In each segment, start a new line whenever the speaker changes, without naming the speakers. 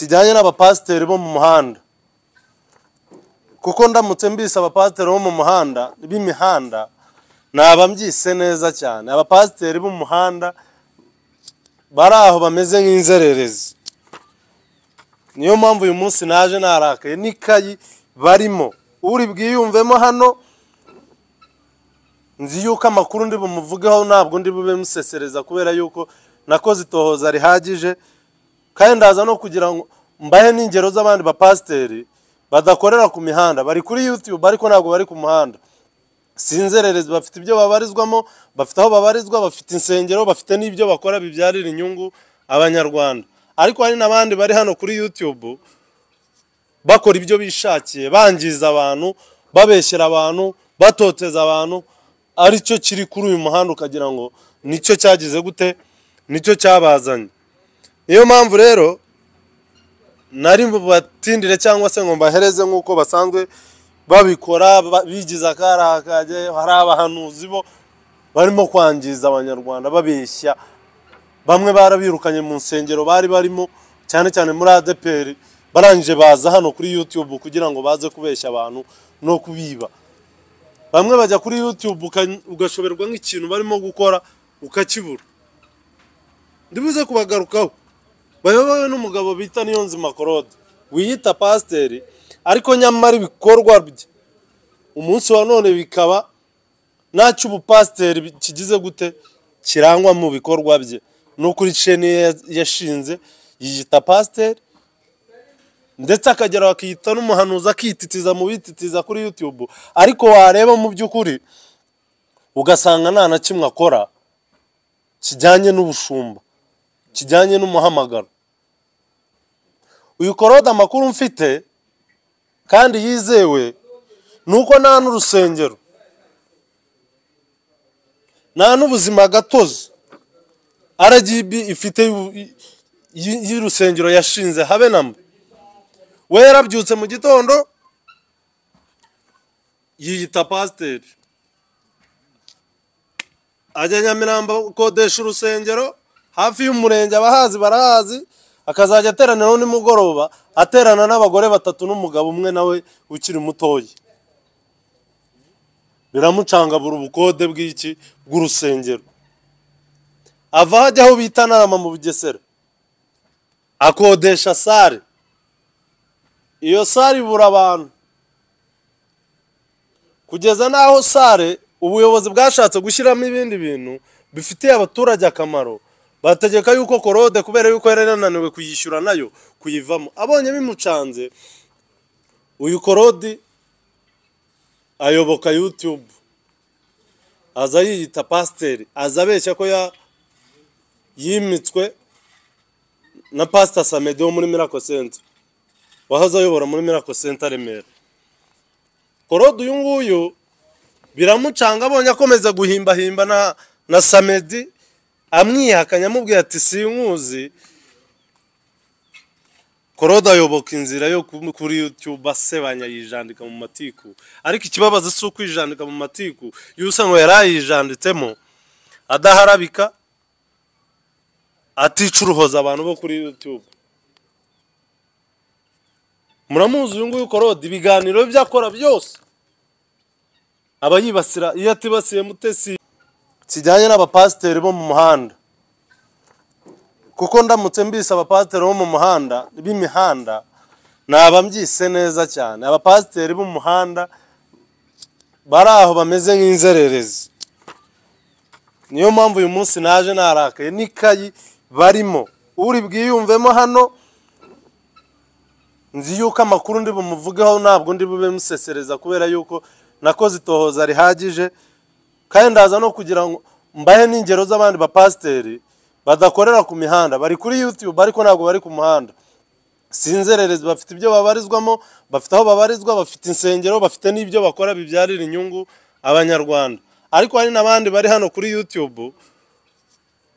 kijyanye n'abapasiteri bo mu muhanda, kuko ndamutse mbise abapasiteri bo mu muhanda b'imihanda naba mbyise neza cyane. Abapasiteri bo mu muhanda bari aho bameze nk'inzererezi. Niyo mpamvu uyu munsi naje narakaye n'ikayi barimo, uri bwiyumvemo hano. Nzi yuko amakuru ndi bumuvugeho ntabwo ndi bube musesereza, kubera yuko nakoze itohoza rihagije, kandi ndaza no kugira ngo mbahe n'ingero z'abandi bapasiteri badakorera ku mihanda, bari kuri YouTube ariko ntabwo bari ku muhanda. Sinzererezi, bafite ibyo babarizwamo, bafite aho babarizwa, bafite insengero, bafite n'ibyo bakora bibyarira inyungu abanyarwanda. Ariko hari n'abandi bari hano kuri YouTube bakora ibyo bishakiye, bangiza abantu, babeshyera abantu, batoteza abantu. Aricyo kiri kuri uyu muhanda, ukagira ngo nicyo cyagize gute, nicyo cyabazanye. Niyo mpamvu rero nari batindire cyangwa se ngo mbahereze nk'uko basanzwe babikora, bigize akarakage. Hari abahanuzi bo barimo kwangiza abanyarwanda, babeshya. Bamwe barabirukanye mu nsengero bari barimo, cyane cyane muri ADPR, barangije baza hano kuri YouTube kugira ngo baze kubeshya abantu no kubiba. Bamwe bajya kuri YouTube ugashoberwa nk'ikintu barimo gukora ukakibura. Ndibuze kubagarukaho. Bayobowe n'umugabo bita Niyonzima Claude, wiyita pasiteri, ariko nyamara ibikorwa bye umunsi wa none bikaba ntacyo ubupasiteri kigize gute kirangwa mu bikorwa bye. No kuri chaîne yashinze yiyita pasiteri, ndetse akagera akiyita n'umuhanuzi, akititiza mu bititiza kuri YouTube. Ariko wareba mu by'ukuri ugasanga nta na kimwe akora kijyanye n'ubushumba, kijyanye n'umuhamagaro. Uyu Claude amakuru mfite kandi yizewe nuko nta n'urusengero, nta n'ubuzima gatozi RGB ifite y'urusengero yashinze habe namba. We yarabyutse mu gitondo yiyita pasiteri, ajya Nyamirambo kodesha urusengero hafi y'umurenge, abahazi barahazi, akazajya ateranira nimugoroba, aterana n'abagore 3 n'umugabo umwe nawe ukiri mutoyi. Biramucangabura ubukode bw'iki bw'urusengero. Ava hajya aho bita Ntarama mu Bugesera, akodesha sare. Iyo sare ibura abantu, kugeza naho sare ubuyobozi bwashatse gushyiramo ibindi bintu bifitiye abaturage akamaro. Bategeka yuko Claude, kubera yuko yarananiwe kuyishyura nayo kuyivamo, abonye bimucanze, uyu Claude ayoboka YouTube, aza yiyita pasiteri, aza abeshya ko yimitswe na Pastor Samedi wo muri Miracle Center, wahoze ayobora muri Miracle Center Remera. Claude uyu nguyu biramucanga, abonye akomeza guhimba na Samedi, amwihakanya amubwira ati sinkuzi. Claude ayoboka inzira yo kuri YouTube asebanya, yijandika mu matiku. Ariko ikibabaza si ukwijandika mu matiku, yusa ngo yarayijanditsemo adaharabika, aticuruhoza abantu bo kuri YouTube. Muramuzi uyu nguyu Claude, ibiganiro byakora byose aba yibasira. Iyo atibasiye Mutesi kijyanye n'abapasiteri bo mu muhanda, kuko ndamutse mbise abapasiteri bo mu muhanda b'imihanda naba mbyise neza cyane. Abapasiteri bo mu muhanda bari aho bameze nk'inzererezi. Niyo mpamvu uyu munsi naje narakaye n'ikayi barimo, uri bwiyumvemo hano. Nzi yuko amakuru ndi bumuvugeho ntabwo ndi bube musesereza, kubera yuko nakoze itohoza rihagije, kandi ndaza no kugira ngo mbahe n'ingero z'abandi bapasiteri badakorera ku mihanda, bari kuri YouTube ariko ntabwo bari ku muhanda. Sinzererezi, bafite ibyo babarizwamo, bafite aho babarizwa, bafite insengero, bafite n'ibyo bakora bibyarira inyungu abanyarwanda. Ariko hari n'abandi bari hano kuri YouTube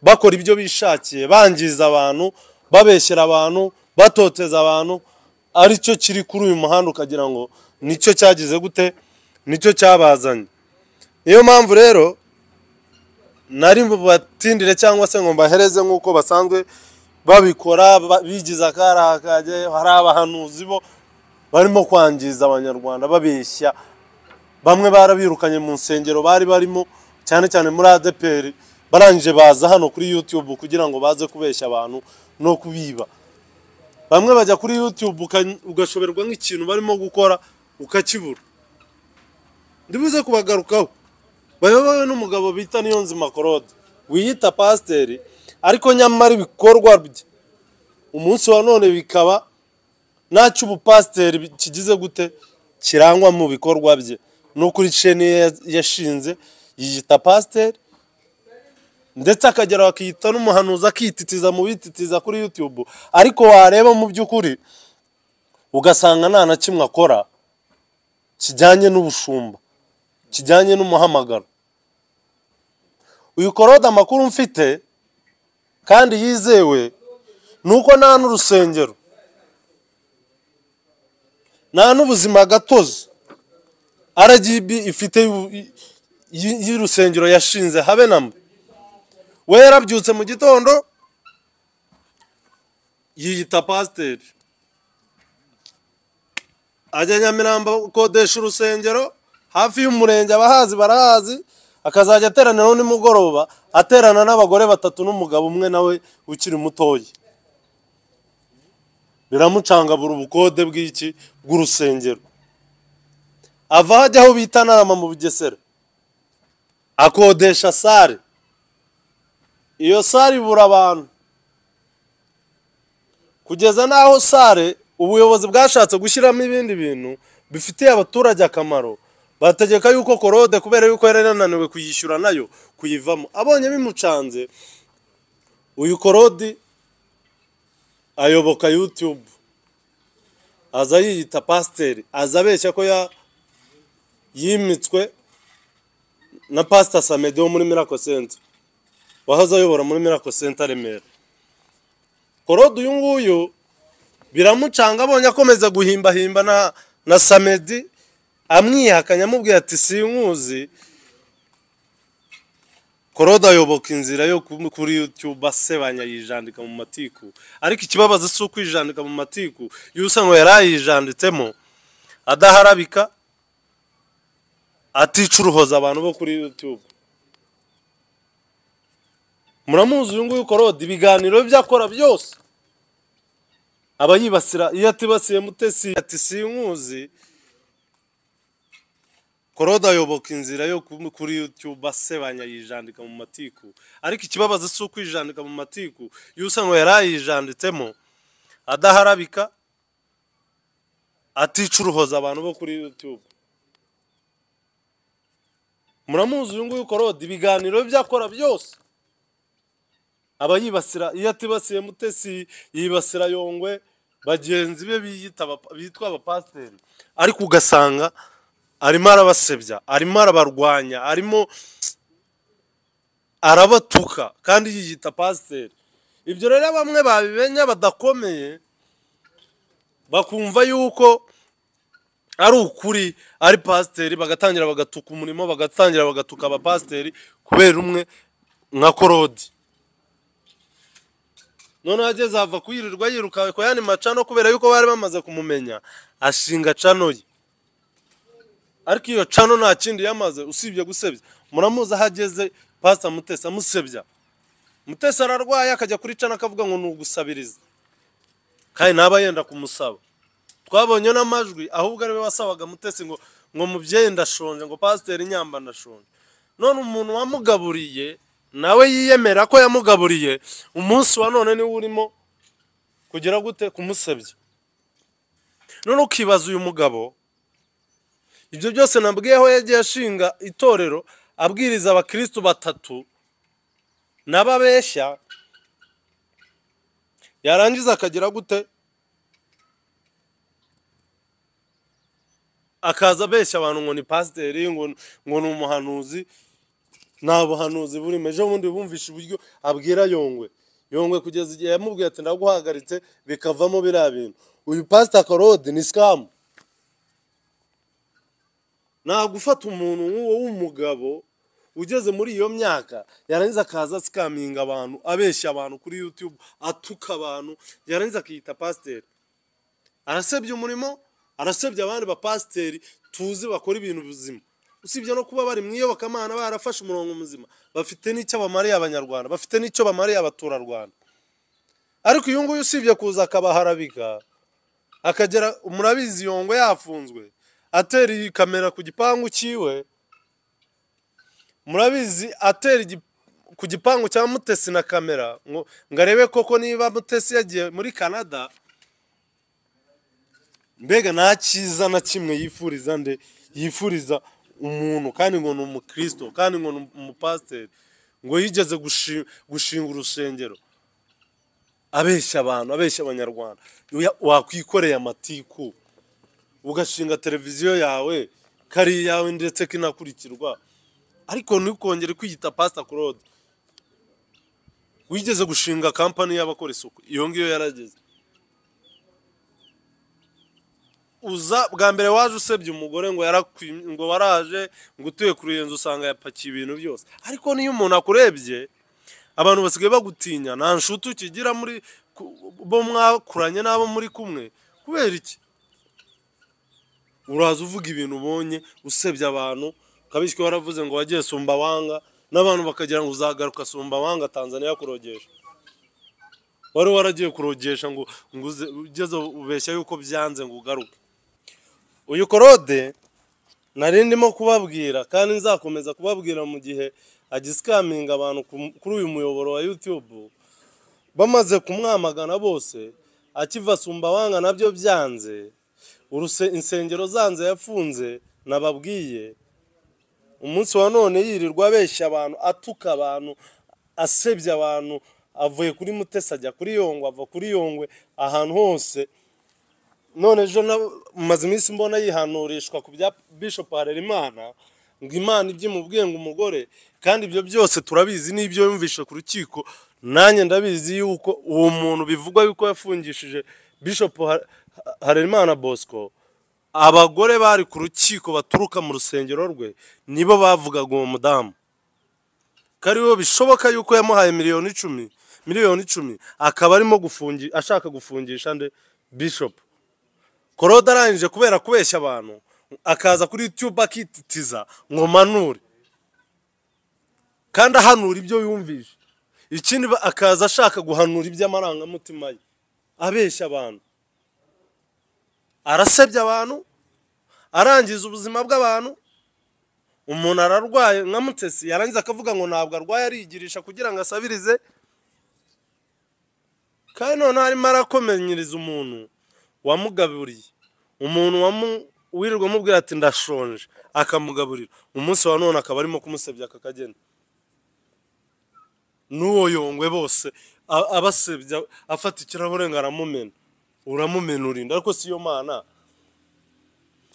bakora ibyo bishakiye, bangiza abantu, babeshyera abantu, batoteza abantu. Aricyo kiri kuri uyu muhanda, ukagira ngo nicyo cyagize gute, nicyo cyabazanye. Niyo mpamvu rero nari batindire cyangwa se ngo mbahereze nk'uko basanzwe babikora bigize akarakage. Hari abahanuzi bo barimo kwangiza abanyarwanda babeshya, bamwe barabirukanye mu nsengero bari barimo, cyane cyane muri ADPR, barangije baza hano kuri YouTube kugira ngo baze kubeshya abantu no kubiba. Bamwe bajya kuri YouTube ugashoberwa nk'ikintu barimo gukora ukakibura. Ndibuze kubagarukaho. Bayobowe n'umugabo bita Niyonzima Claude, wiyita pasiteri, ariko nyamara ibikorwa bye umunsi wa none bikaba ntacyo ubupasiteri kigize gute kirangwa mu bikorwa bye. No kuri chaîne yashinze yiyita pasiteri, ndetse akagera akiyita n'umuhanuzi, akititiza mu bititiza kuri YouTube, ariko wareba mu by'ukuri ugasanga nta na kimwe akora kijyanye n'ubushumba, kijyanye n'umuhamagaro. Uyu Claude amakuru mfite kandi yizewe nuko nta n'urusengero, nta n'ubuzima gatozi RGB ifite y'urusengero yashinze habe namba. We yarabyutse mu gitondo yiyita pasiteri, ajya Nyamirambo gukodesha urusengero hafi y'umurenge, abahazi barahazi, akazajya ateranira nimugoroba, aterana n'abagore 3 n'umugabo umwe nawe ukiri mutoyi. Biramucangabura ubukode bw'iki bw'urusengero. Ava hajya aho bita Ntarama mu Bugesera, akodesha sare. Iyo sare ibura abantu, kugeza naho sare ubuyobozi bwashatse gushyiramo ibindi bintu bifitiye abaturage akamaro, bategeka yuko Claude kubera yuko yarananiwe kuyishyura nayo kuyivamo. Abonye bimucanze, uyu Claude ayoboka YouTube, aza yiyita pasiteri, aza abeshya ko yimitswe na Pastor Samedi wo muri Miracle Center, wahoze ayobora muri Miracle Center Remera. Claude uyu nguyu biramucanga, abonye akomeza guhimba na Samedi amwihakanya, amubwira ati sinkuzi. Claude ayoboka inzira yo kuri YouTube asebanya, yijandika mu matiku. Ariko ikibabaza si ukwijandika mu matiku, yusa ngo yarayijanditsemo adaharabika, aticuruhoza abantu bo kuri YouTube. Muramuzi uyu nguyu Claude, ibiganiro byakora byose aba yibasira. Iyo atibasiye Mutesi ati sinkuzi. Claude ayoboka inzira yo kuri YouTube asebanya, yijandika mu matiku. Ariko ikibabaza si ukwijandika mu matiku, yusa ngo yarayijanditsemo adaharabika, aticuruhoza abantu bo kuri YouTube. Muramuzi uyu nguyu Claude, ibiganiro byakora byose aba yibasira. Iyo atibasiye Mutesi yibasira Yongwe, bagenzi be bitwa abapasiteri, ariko ugasanga arimo arabasebya, arimo arabarwanya, arimo arabatuka kandi yiyita pasiteri. Ibyo rero bamwe babimenya badakomeye bakumva yuko ari ukuri, ari pasiteri, bagatangira bagatuka umurimo, bagatangira bagatuka abapasiteri kubera umwe nka Claude. None ageze ava kuyirirwa yiruka ko yani macano kubera yuko bari bamaze kumumenya, ashinga cano ye. Ariko iyo cano nta kindi yamaze usibye gusebya. Muramuza hageze Pastor Mutesi amusebya. Mutesi ararwaye akajya kuri cano akavuga ngo nugusabiriza, kandi naba yenda kumusaba. Twabonye n'amajwi ahubwo ariwe wasabaga Mutesi ngo mubyeyi ndashonje, ngo pasiteri Nyamba ndashonje. None umuntu wamugaburiye nawe yiyemera ko yamugaburiye, umunsi wa none niwe urimo kugira gute kumusebya. None ukibaza uyu mugabo, ibyo byose nabwiyeho yagiye ashinga itorero, abwiriza abakristo 3 n'ababeshya, yarangiza akagira gute akaza abeshya abantu ngo ni pasiteri, ngo ni umuhanuzi. Nta buhanuzi burimo. Ejo bundi bumvisha uburyo abwira Yongwe kugeza igihe yamubwiye ati ndaguhagaritse, bikavamo biriya bintu. Uyu Pastor Claude ni scam. Nta gufata umuntu w'umugabo ugeze muri iyo myaka yarangiza akaza sikaminga abantu abeshya abantu kuri YouTube atuka abantu yarangiza akiyita pasiteri arasebye umurimo arasebye abandi bapasiteri tuzi bakora ibintu bizima usibye no kuba bari mwiyobokamana barafashe umurongo muzima bafite n'icyo bamariye abanyarwanda bafite n'icyo bamariye abaturarwanda ariko uyu nguyu usibye kuza akabaharabika akagera murabizi yongo yafunzwe atera iyi kamera ku gipangu cyiwe murabizi atera ku gipangu cya Mutesi na kamera ngo arebe koko niba Mutesi yagiye muri Canada mbega nta cyiza na kimwe yifuriza umuntu kandi ngo ni umukristo kandi ngo ni umupasiteri ngo yigeze gushinga urusengero abeshya abantu abeshya abanyarwanda wakwikoreye amatiku ugashinga televiziyo yawe kari yawe ndetse kinakurikirwa ariko ntukongere kwiyita Pastor Claude wigeze gushinga kampani y'abakora isuku iyo ngiyo yarageze uza bwa mbere waje usebye umugore ngo waraje ngo utuye kuri iyo nzu usanga yapakiye ibintu byose ariko niyo umuntu akurebye abantu basigaye bagutinya nta nshuti ukigira muri bo mwakuranye n'abo muri kumwe kubera iki uraza uvuga ibintu ubonye usebye abantu kabishywe waravuze ngo wagiye Sumbawanga n'abantu bakagira ngo uzagaruka Sumbawanga Tanzania kurogesha wari waragiye kurogesha ngo ugeze ubeshya yuko byanze ngo ugaruke uyu Claude nari ndimo kubabwira kandi nzakomeza kubabwira mu gihe agisikaminga abantu kuri uyu muyoboro wa YouTube bamaze kumwamagana bose akiva Sumbawanga nabyo byanze insengero zanze yafunze nababwiye umunsi wa none yirirwa abeshya abantu atuka abantu asebya abantu avuye kuri Mutesi ajya kuri Yongwe ava kuri Yongwe ahantu hose none ejo maze iminsi mbona yihanurishwa ku bya Bishop Harerimana ngo Imana ibyimubwiye ngo umugore kandi ibyo byose turabizi n'ibyo yumvishe ku rukiko nanjye ndabizi yuko uwo muntu bivugwa yuko yafungishije Bishop Harerimana Bosco abagore bari ku rukiko baturuka mu rusengero rwe nibo bavugaga uwo mudamu kariho bishoboka yuko yamuhaye miliyoni 10 akaba arimo ashaka gufungisha nde Bishop Claude arangije kubera kubeshya abantu akaza kuri YouTube akititiza ngo manure kandi ahanura ibyo yumvishe ikindi akaza ashaka guhanura iby'amarangamutima ye abeshya abantu arasebya abantu arangiza ubuzima bw'abantu umuntu ararwaye nka Mutesi yarangiza akavuga ngo ntabwo arwaye arigirisha kugira ngo asabirize kandi none arimo arakomenyereza umuntu wamugaburiye umuntu wirirwa mubwira ati ndashonje akamugaburira umunsi wa none akaba arimo kumusebya akakagenda n'uwo Yongwe bose abasebya afata ikirahure ngo aramumena uramumena urinda ariko si yo Mana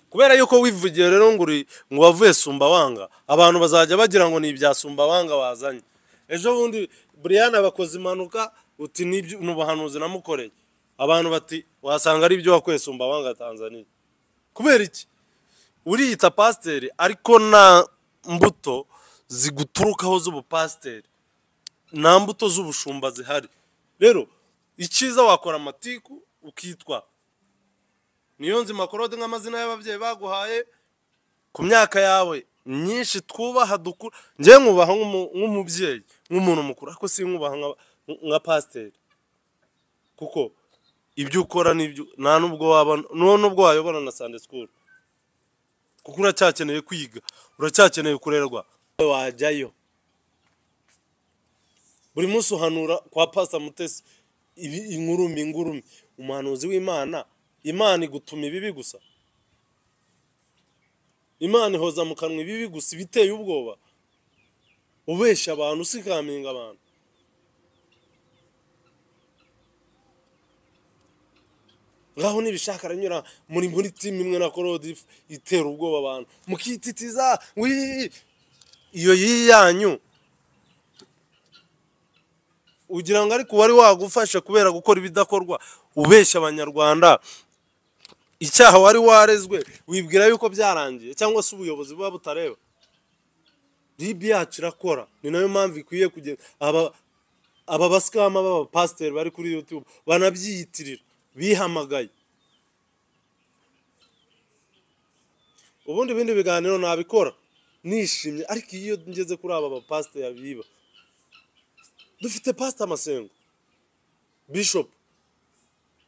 kubera yuko wivugiye rero ngo wavuye Sumbawanga abantu bazajya bagira ngo ni ibya Sumbawanga wazanye ejo bundi Brian abakoze impanuka uti nibyo nubahanuzi namukoreye abantu bati wasanga ari byo wakweye Sumbawanga Tanzania kubera iki uriyita pasiteri ariko na mbuto ziguturukaho z'ubupasiteri nta mbuto z'ubushumba zihari rero icyiza wakora amatiku ukitwa niyo nzima Claude nk'amazina y'ababyeyi baguhaye ku myaka yawe nyinshi twubaha dukura ngiye nkubaha nk'umubyeyi nk'umuntu mukuru ariko si nkubaha nka pasiteri kuko ibyo ukora n'ibyo nta nubwo wayobora na Sunday school kuko uracyakeneye kwiga uracyakeneye kurerwa wajyayo buri munsi uhanura kwa Pastor Mutesi ingurumi umuhanuzi w'Imana Imana igutuma ibibi gusa Imana ihoza mu kanwa ibibi gusa biteye ubwoba ubeshya abantu usikaminga abantu ngaho nibishaka aranyura muri team imwe na Claude itera ubwoba abantu mukititiza iyo yiyanyu ugira ngo ariko wari wagufasha kubera gukora ibidakorwa ubeshya abanyarwanda icyaha wari warezwe wibwira yuko byarangiye cyangwa se ubuyobozi buba butareba RIB yacu irakora, ni nayo mpamvu ikwiye kugenda aba basikama baba pasiteri bari kuri YouTube banabyiyitirira bihamagaye. Ubundi bindi biganiro nabikora nishimye, ariko iyo ngeze kuri aba bapasiteri biba, dufite Pastor Masengo Bishop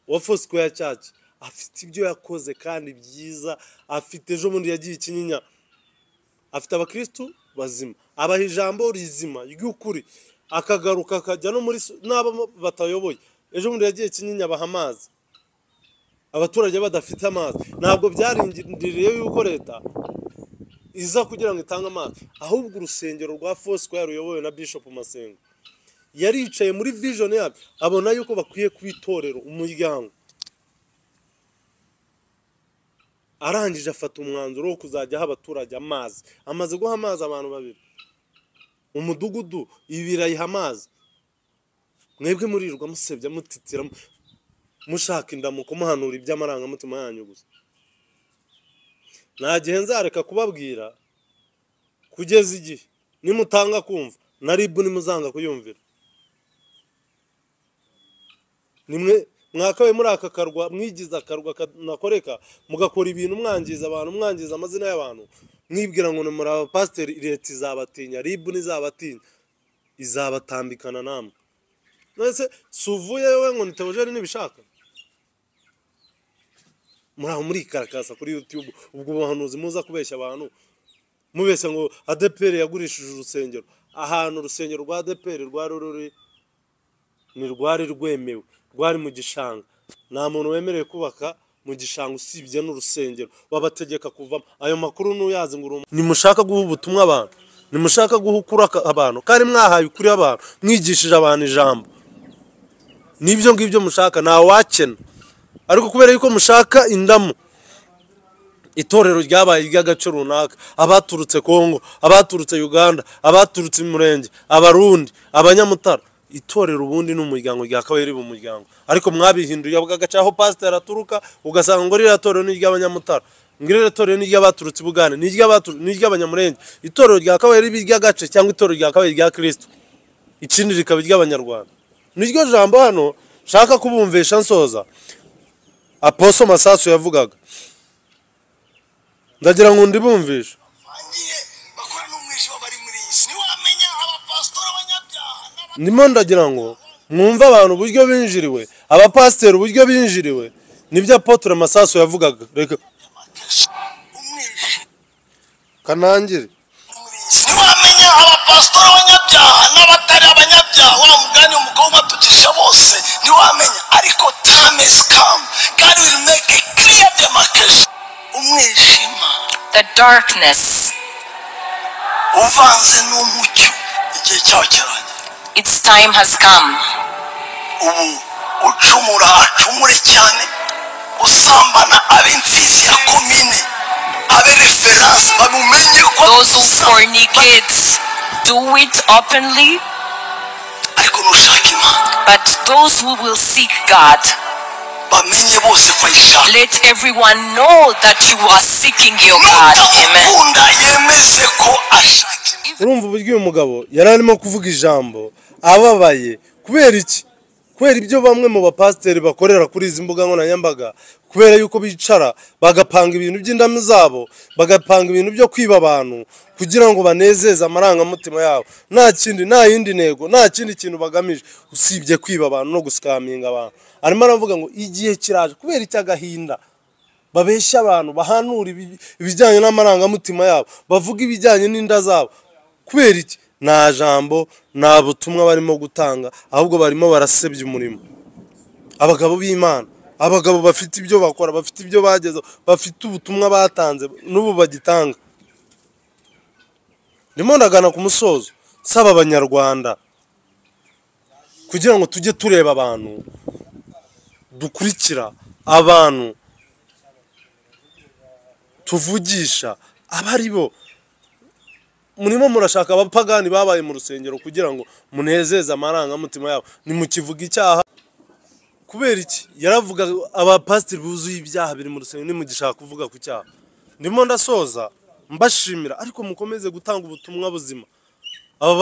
wa Foursquare Church, afite ibyo yakoze kandi byiza, afite ejo bundi yagiye Kinyinya, afite abakristo bazima, abaha ijambo rizima ry'ukuri, akagaruka akajya no muri n'aba batayoboye. Ejo bundi yagiye Kinyinya baha amazi, abaturage badafite amazi. Ntabwo byarindiriye yuko leta iza kugira ngo itange amazi, ahubwo urusengero rwa Foursquare ruyobowe na Bishop Masengo yaricaye muri vision yabo, abona yuko bakwiye kwitorera umuryango, arangije afata umwanzuro wo kuzajya ha abaturage amazi. Amaze guha amazi abantu babiri, umudugudu ibirayiha amazi. Mwebwe murirwa musebya mutitira mushaka indamuko muhanura iby'amarangamutima yanyu gusa. Nta gihe nzareka kubabwira kugeza igihe nimutanga kumva na RIB nimuzanga kuyumvira. Nimwe mwakawe muri aka karwa mwigiza akarwa nakoreka, mugakora ibintu mwangiza abantu, mwangiza amazina y'abantu, mwibwira ngo muri aba pasiteri leta izabatinya, RIB nizabatinya, izabatambikana namwe. Nese suvuye we ngo nitewojeri nibishaka muraho muri karakasa kuri YouTube. Ubwo buhanuzi muza kubeshya abantu, mubeshya ngo ADPR yagurishije urusengero. Ahantu urusengero rwa ADPR rwari ni rwari rwemewe, rwari mu gishanga. Nta muntu wemerewe kubaka mu gishanga usibye n'urusengero, babategeka kuvamo. Ayo makuru nuyazi ngo nimushaka guha ubutumwa abantu, nimushaka guhukura abantu, kandi mwahaye kuri abantu, mwigishije abantu ijambo, nibyo ngibyo mushaka, nta wakena. Ariko kubera yuko mushaka indamu, itorero ryabaye ry'agace runaka, abaturutse Kongo, abaturutse Uganda, abaturutse Murenge, abarundi, abanyamutara, itorero ubundi n'umuryango ryakabaye riba umuryango. Ariko mwabihinduye bw'agace aho pastor aturuka, ugasanga ngo rira torero ni ry'abanyamutara, ngirire torero ni ry'abaturutse Buganda, ni ry'abanyamurenge. Itorero ryakabaye ribi ry'agace cyangwa itorero ryakabaye rya Kristo, ikindi rikaba ry'abanyarwanda. Niryo jambo hano shaka kubumvisha nsoza Apostle Masasu yavugaga, ndagira ngo ndibumvisha. Ndimo ndagira ngo mwumva abantu uburyo binjiriwe, abapasiteri uburyo binjiriwe, nibyo Apostle Masasu yavugaga. Reka kanangire
niwamenya abapasitoro abanyabyaha n'abatari abanyabyaha, wa mugani umugabo utukisha bose niwamenya. Ariko time is come, God will make a clear demarcation. Umwijima,
the darkness,
uvanze n'umucyo, igihe cyawo kiranye.
its time has come.
Ubu ucumura acumure cyane, usambana ab'imfizi ya komine, abe reference bamumenye ko
Those who fornicate do it openly,
ariko nushaka Imana
but those who will seek God,
bamenye bose ko ayishaka.
let everyone know that you are seeking your God. Amen.
Nutamukunda yemeze ko ashaka.
urumva uburyo uyu mugabo yari arimo kuvuga ijambo ababaye. Kubera iki? Kubera ibyo bamwe mu bapasiteri bakorera kuri izi mbuga nkoranyambaga, kubera yuko bicara bagapanga ibintu by'indamu zabo, bagapanga ibintu byo kwiba abantu kugira ngo banezeze amarangamutima yabo. Nta kindi, nta yindi ntego, nta kindi kintu bagamije usibye kwiba abantu no gusikaminga abantu. Arimo aravuga ngo igihe kiraje, kubera icyagahinda babeshya abantu, bahanura ibijyanye n'amarangamutima yabo, bavuga ibijyanye n'inda zabo. Kubera iki? Nta jambo, nta butumwa barimo gutanga, ahubwo barimo barasebya umurimo. Abagabo b'Imana, abagabo bafite ibyo bakora, bafite ibyo bagezeho, bafite ubutumwa batanze n'ubu bagitanga. Ndimo ndagana ku musozo, saba abanyarwanda kugira ngo tujye tureba abantu dukurikira, abantu tuvugisha, abari bo. Murimo murashaka abapagani babaye mu rusengero kugira ngo munezeze amarangamutima yabo, ni mu kivuga icyaha. Kubera iki? Yaravuga abapasiteri buzuye ibyaha biri mu rusengero, ni mu gishaka kuvuga ku cyaha. Ndimo ndasoza mbashimira ariko mukomeze gutanga ubutumwa buzima aba